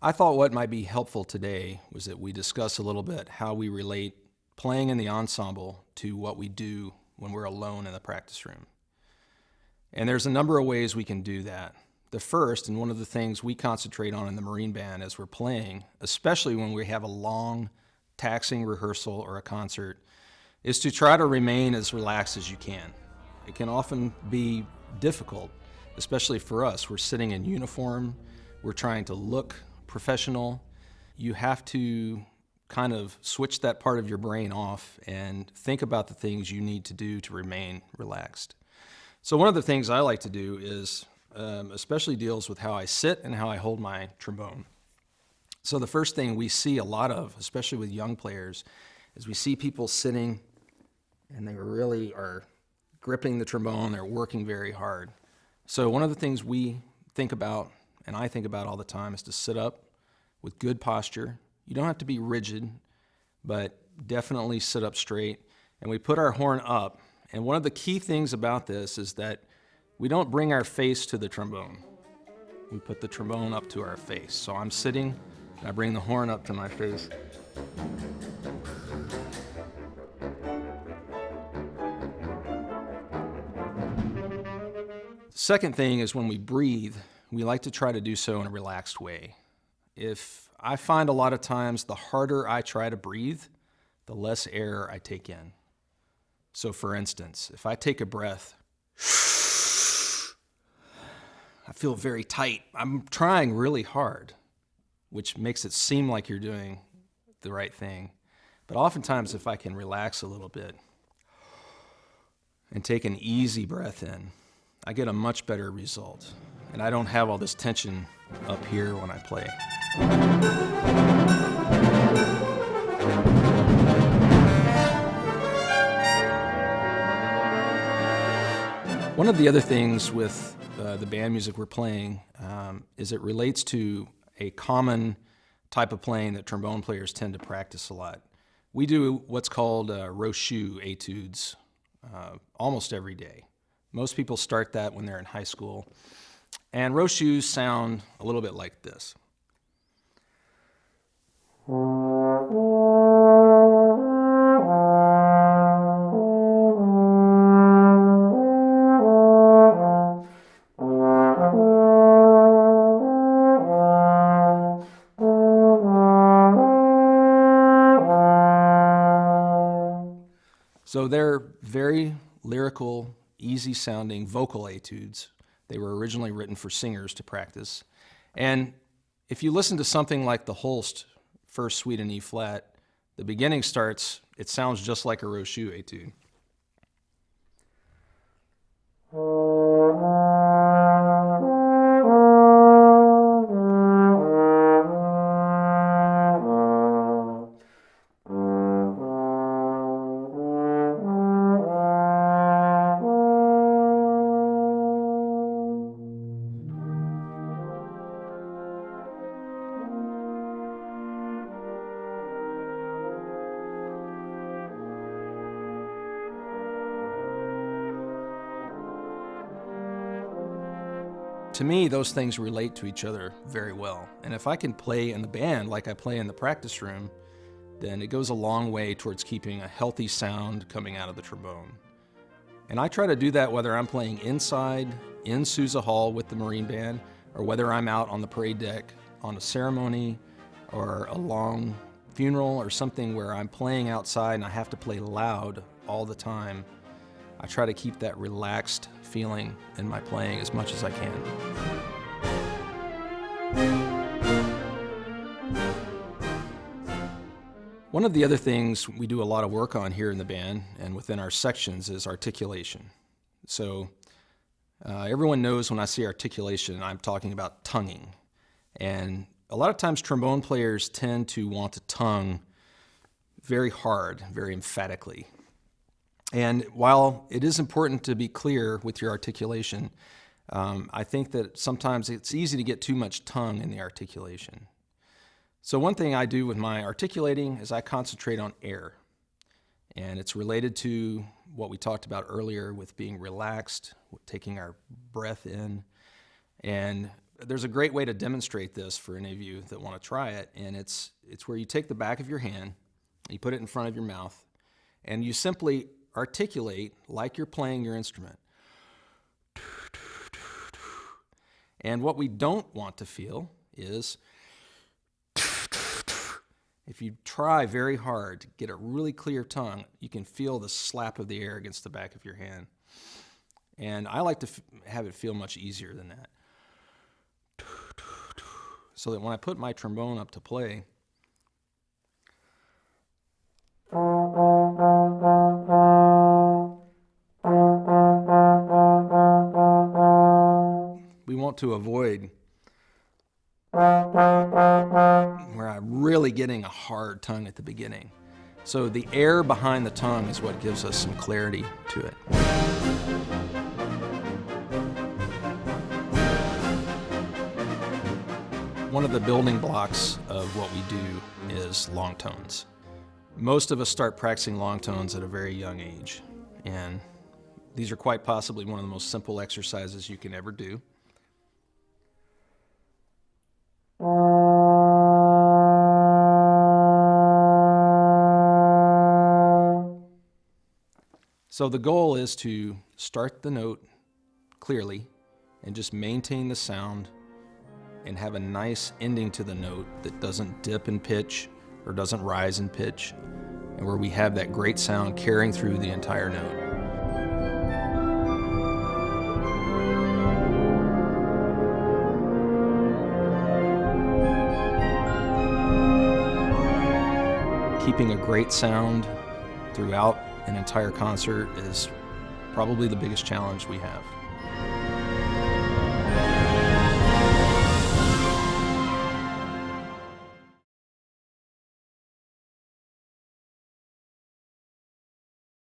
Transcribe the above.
I thought what might be helpful today was that we discuss a little bit how we relate playing in the ensemble to what we do when we're alone in the practice room. And there's a number of ways we can do that. The first, and one of the things we concentrate on in the Marine Band as we're playing, especially when we have a long, taxing rehearsal or a concert, is to try to remain as relaxed as you can. It can often be difficult, especially for us. We're sitting in uniform, we're trying to look professional. You have to kind of switch that part of your brain off and think about the things you need to do to remain relaxed. So one of the things I like to do is, especially deals with how I sit and how I hold my trombone. So the first thing we see a lot of, especially with young players, is we see people sitting and they really are gripping the trombone, they're working very hard. So one of the things we think about, and I think about all the time, is to sit up with good posture. You don't have to be rigid, but definitely sit up straight. And we put our horn up. And one of the key things about this is that we don't bring our face to the trombone. We put the trombone up to our face. So I'm sitting, and I bring the horn up to my face. Second thing is when we breathe, we like to try to do so in a relaxed way. If I find a lot of times the harder I try to breathe, the less air I take in. So for instance, if I take a breath, I feel very tight. I'm trying really hard, which makes it seem like you're doing the right thing. But oftentimes if I can relax a little bit and take an easy breath in, I get a much better result. And I don't have all this tension up here when I play. One of the other things with the band music we're playing is it relates to a common type of playing that trombone players tend to practice a lot. We do what's called Rochu etudes almost every day. Most people start that when they're in high school. And Rochus sound a little bit like this. So they're very lyrical, easy-sounding vocal etudes. They were originally written for singers to practice. And if you listen to something like the Holst First Suite in E flat, the beginning starts, it sounds just like a Rochu etude. To me, those things relate to each other very well. And if I can play in the band like I play in the practice room, then it goes a long way towards keeping a healthy sound coming out of the trombone. And I try to do that whether I'm playing inside, in Sousa Hall with the Marine Band, or whether I'm out on the parade deck on a ceremony or a long funeral or something where I'm playing outside and I have to play loud all the time. I try to keep that relaxed feeling in my playing as much as I can. One of the other things we do a lot of work on here in the band and within our sections is articulation. So everyone knows when I say articulation, I'm talking about tonguing. And a lot of times trombone players tend to want to tongue very hard, very emphatically. And while it is important to be clear with your articulation, I think that sometimes it's easy to get too much tongue in the articulation. So one thing I do with my articulating is I concentrate on air. And it's related to what we talked about earlier with being relaxed, with taking our breath in. And there's a great way to demonstrate this for any of you that want to try it, and it's where you take the back of your hand, you put it in front of your mouth, and you simply articulate like you're playing your instrument. And what we don't want to feel is, if you try very hard to get a really clear tongue, you can feel the slap of the air against the back of your hand. And I like to have it feel much easier than that. So that when I put my trombone up to play, we want to avoid where I'm really getting a hard tongue at the beginning. So the air behind the tongue is what gives us some clarity to it. One of the building blocks of what we do is long tones. Most of us start practicing long tones at a very young age, and these are quite possibly one of the most simple exercises you can ever do. So the goal is to start the note clearly and just maintain the sound and have a nice ending to the note that doesn't dip in pitch or doesn't rise in pitch, and where we have that great sound carrying through the entire note. Keeping a great sound throughout an entire concert is probably the biggest challenge we have.